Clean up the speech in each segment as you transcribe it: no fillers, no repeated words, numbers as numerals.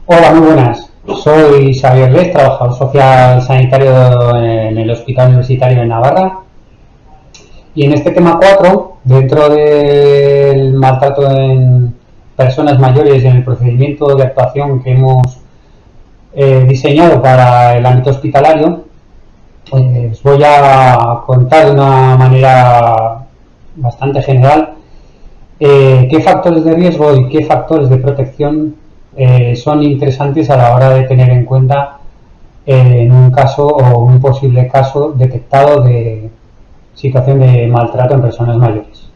Hola, muy buenas. Soy Xavier Les, trabajador social sanitario en el Hospital Universitario de Navarra. Y en este tema 4, dentro del maltrato en personas mayores y en el procedimiento de actuación que hemos diseñado para el ámbito hospitalario, os voy a contar de una manera bastante general qué factores de riesgo y qué factores de protección son interesantes a la hora de tener en cuenta en un caso o un posible caso detectado de situación de maltrato en personas mayores.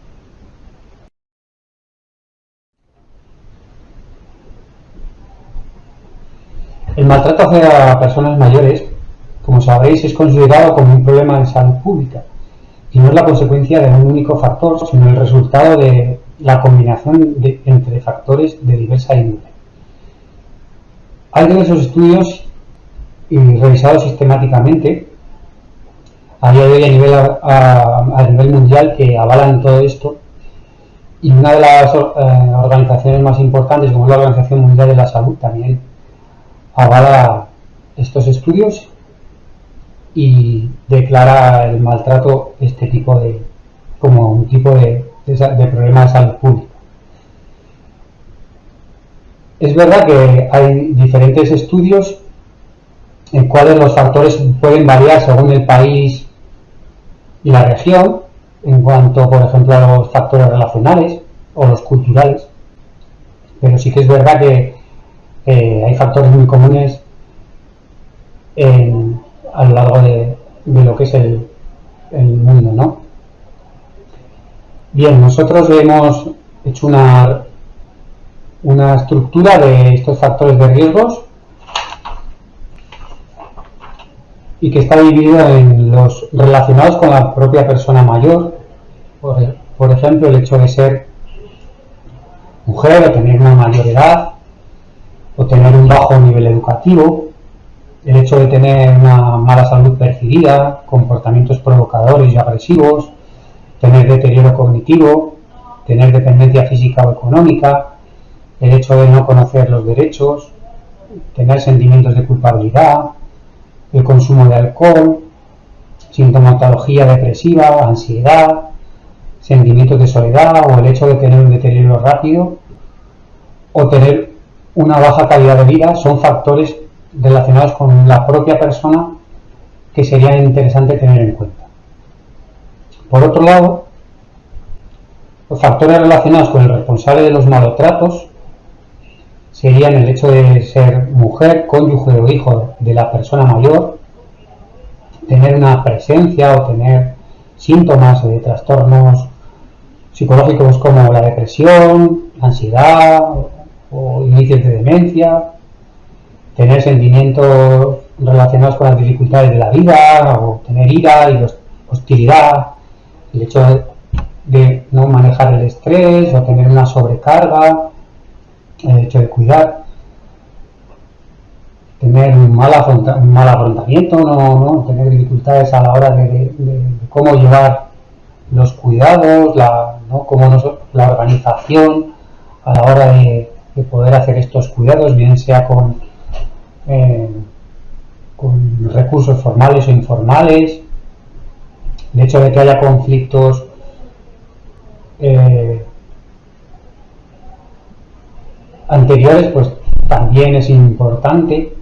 El maltrato hacia personas mayores, como sabréis, es considerado como un problema de salud pública y no es la consecuencia de un único factor, sino el resultado de la combinación entre factores de diversa índole. Hay diversos estudios y revisados sistemáticamente a día de hoy a nivel mundial que avalan todo esto, y una de las organizaciones más importantes, como es la Organización Mundial de la Salud, también avala estos estudios y declara el maltrato como un tipo de problema de salud pública. Es verdad que hay diferentes estudios en cuales los factores pueden variar según el país y la región, en cuanto, por ejemplo, a los factores relacionales o los culturales, pero sí que es verdad que hay factores muy comunes a lo largo de lo que es el mundo, ¿no? Bien, nosotros hemos hecho una estructura de estos factores de riesgos y que está dividido en los relacionados con la propia persona mayor, por ejemplo, el hecho de ser mujer o tener una mayor edad o tener un bajo nivel educativo, el hecho de tener una mala salud percibida, comportamientos provocadores y agresivos, tener deterioro cognitivo, tener dependencia física o económica, el hecho de no conocer los derechos, tener sentimientos de culpabilidad, el consumo de alcohol, sintomatología depresiva, ansiedad, sentimientos de soledad o el hecho de tener un deterioro rápido o tener una baja calidad de vida son factores relacionados con la propia persona que sería interesante tener en cuenta. Por otro lado, los factores relacionados con el responsable de los malos tratos serían el hecho de ser mujer, cónyuge o hijo de la persona mayor, tener una presencia o tener síntomas de trastornos psicológicos como la depresión, la ansiedad o inicios de demencia, tener sentimientos relacionados con las dificultades de la vida o tener ira y hostilidad, el hecho de no manejar el estrés o tener una sobrecarga, el hecho de cuidar, tener un mal afrontamiento, no tener dificultades a la hora de cómo llevar los cuidados, la organización a la hora de poder hacer estos cuidados, bien sea con recursos formales o informales, el hecho de que haya conflictos anteriores, pues también es importante.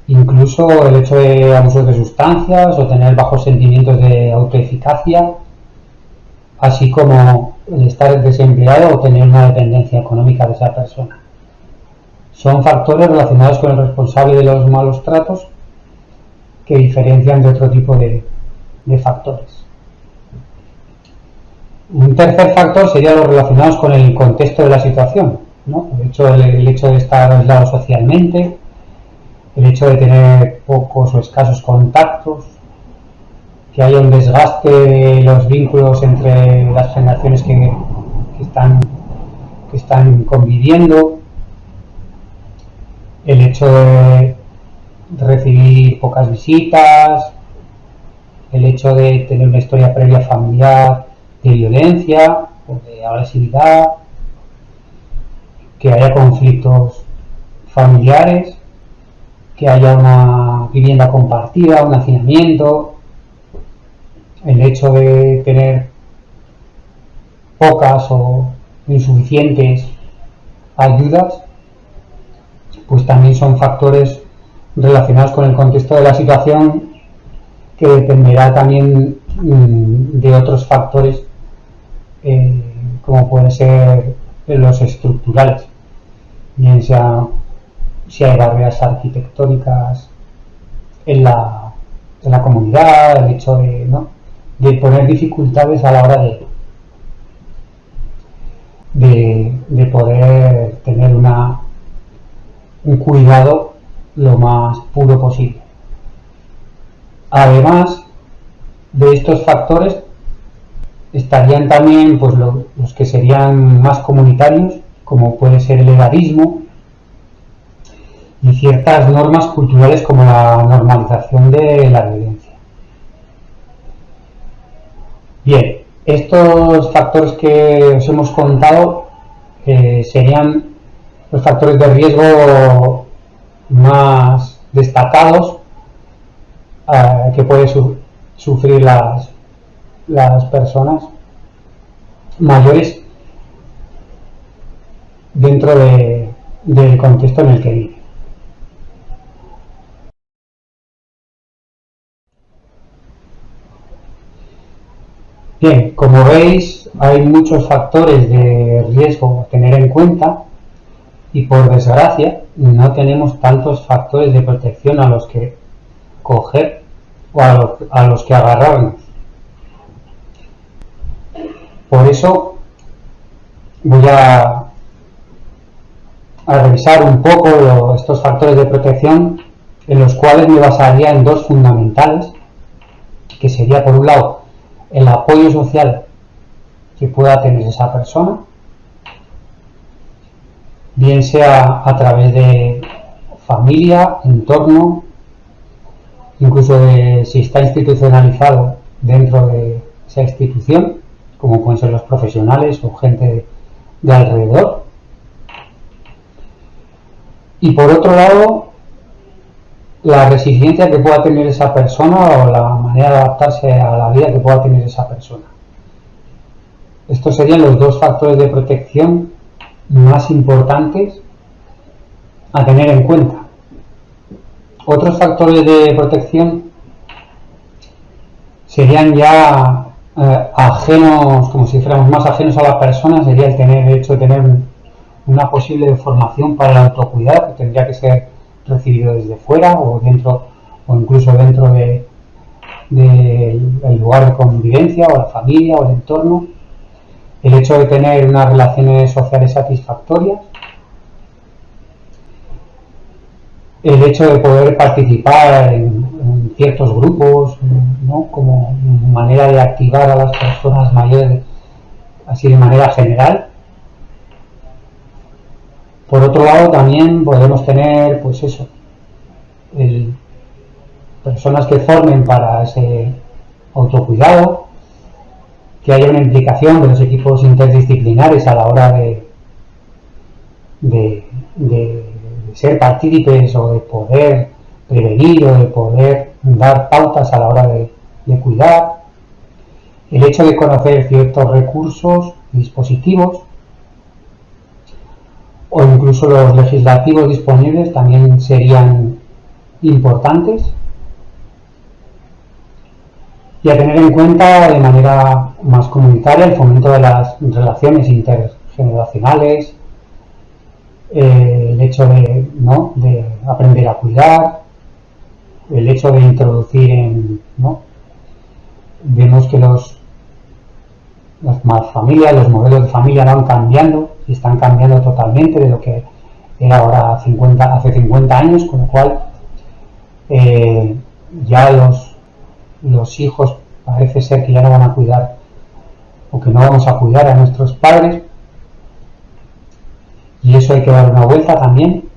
Incluso el hecho de abusos de sustancias o tener bajos sentimientos de autoeficacia, así como el estar desempleado o tener una dependencia económica de esa persona. Son factores relacionados con el responsable de los malos tratos que diferencian de otro tipo de factores. Un tercer factor sería los relacionados con el contexto de la situación, ¿no? El hecho de estar aislado socialmente, el hecho de tener pocos o escasos contactos, que haya un desgaste de los vínculos entre las generaciones que están conviviendo, el hecho de recibir pocas visitas, el hecho de tener una historia previa familiar de violencia o de agresividad, que haya conflictos familiares, que haya una vivienda compartida, un hacinamiento, el hecho de tener pocas o insuficientes ayudas, pues también son factores relacionados con el contexto de la situación, que dependerá también de otros factores, como pueden ser los estructurales, bien sea si hay barreras arquitectónicas en la comunidad, el hecho de, ¿no?, de poner dificultades a la hora de poder tener un cuidado lo más puro posible. Además de estos factores estarían también, pues, los que serían más comunitarios, como puede ser el edadismo y ciertas normas culturales como la normalización de la violencia. Bien, estos factores que os hemos contado serían los factores de riesgo más destacados que pueden sufrir las personas mayores dentro del contexto en el que viven. Bien, como veis, hay muchos factores de riesgo a tener en cuenta y, por desgracia, no tenemos tantos factores de protección a los que coger o a los que agarrarnos. Por eso voy a revisar un poco estos factores de protección, en los cuales me basaría en dos fundamentales, que sería, por un lado, el apoyo social que pueda tener esa persona, bien sea a través de familia, entorno, incluso si está institucionalizado dentro de esa institución, como pueden ser los profesionales o gente de alrededor. Y por otro lado, la resiliencia que pueda tener esa persona o la manera de adaptarse a la vida que pueda tener esa persona. Estos serían los dos factores de protección más importantes a tener en cuenta. Otros factores de protección serían ya ajenos, como si fuéramos más ajenos a la persona, sería el hecho de tener una posible formación para el autocuidado, que tendría que ser recibido desde fuera o incluso dentro del lugar de convivencia o la familia o el entorno. El hecho de tener unas relaciones sociales satisfactorias, el hecho de poder participar en ciertos grupos, ¿no?, como manera de activar a las personas mayores, así de manera general. Por otro lado, también podemos tener, pues eso, personas que formen para ese autocuidado, que haya una implicación de los equipos interdisciplinares a la hora de ser partícipes o de poder prevenir o de poder dar pautas a la hora de cuidar. El hecho de conocer ciertos recursos, dispositivos o incluso los legislativos disponibles también serían importantes. Y a tener en cuenta de manera más comunitaria el fomento de las relaciones intergeneracionales, el hecho de aprender a cuidar, el hecho de introducir vemos que las familias, los modelos de familia van cambiando y están cambiando totalmente de lo que era ahora hace 50 años, con lo cual ya los hijos parece ser que ya no van a cuidar o que no vamos a cuidar a nuestros padres, y eso hay que dar una vuelta también.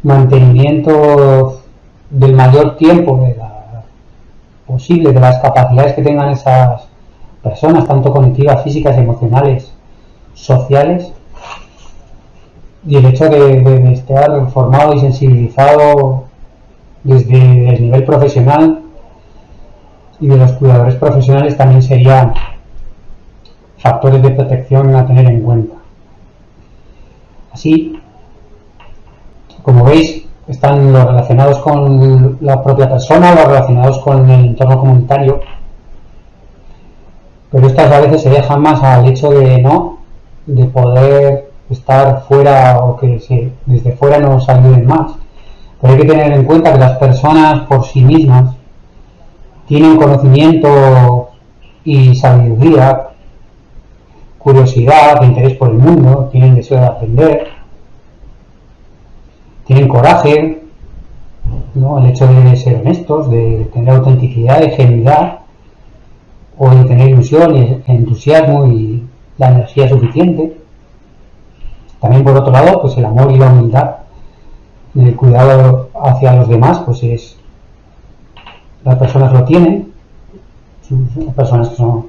Mantenimiento del mayor tiempo posible de las capacidades que tengan esas personas, tanto cognitivas, físicas, emocionales, sociales, Y el hecho de estar formado y sensibilizado desde el nivel profesional y de los cuidadores profesionales también serían factores de protección a tener en cuenta. Así, como veis, están los relacionados con la propia persona, los relacionados con el entorno comunitario, pero estas a veces se dejan más al hecho de poder estar fuera o que desde fuera nos ayuden más. Pero hay que tener en cuenta que las personas por sí mismas tienen conocimiento y sabiduría, curiosidad, interés por el mundo, tienen deseo de aprender, tienen coraje, ¿no? El hecho de ser honestos, de tener autenticidad, de genuidad, o de tener ilusión y entusiasmo y la energía suficiente. También por otro lado, pues el amor y la humildad, el cuidado hacia los demás, pues las personas lo tienen, las personas que son,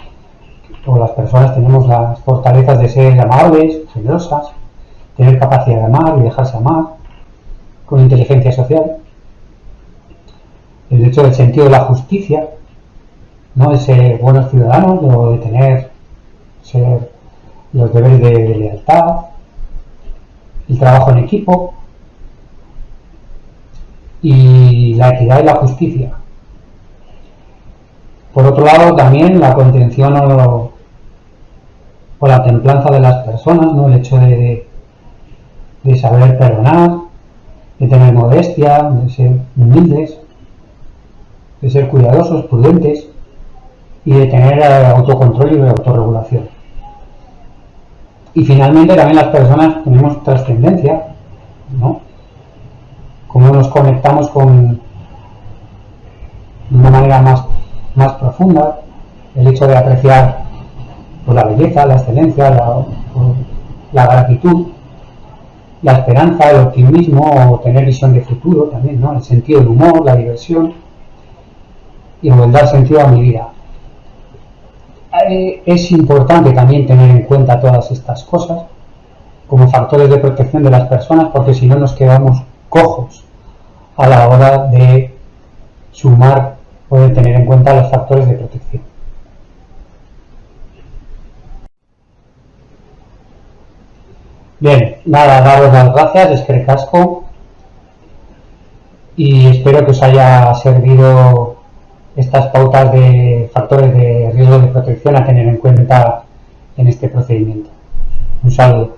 o las personas tenemos las fortalezas de ser amables, generosas, tener capacidad de amar y dejarse amar, con inteligencia social, el hecho del sentido de la justicia, ¿no? De ser buenos ciudadanos, o de ser los deberes de lealtad, el trabajo en equipo y la equidad y la justicia. Por otro lado, también la contención o la templanza de las personas, ¿no? El hecho de saber perdonar, de tener modestia, de ser humildes, de ser cuidadosos, prudentes y de tener autocontrol y autorregulación. Y finalmente también las personas tenemos trascendencia, ¿no? Cómo nos conectamos de una manera más profunda, el hecho de apreciar pues, la belleza, la excelencia, la gratitud, la esperanza, el optimismo, o tener visión de futuro también, ¿no? El sentido del humor, la diversión y el dar sentido a mi vida. Es importante también tener en cuenta todas estas cosas como factores de protección de las personas, porque si no nos quedamos cojos a la hora de sumar o de tener en cuenta los factores de protección. Bien, nada, daros las gracias, eskerrik asko, y espero que os haya servido estas pautas de factores de riesgo de protección a tener en cuenta en este procedimiento. Un saludo.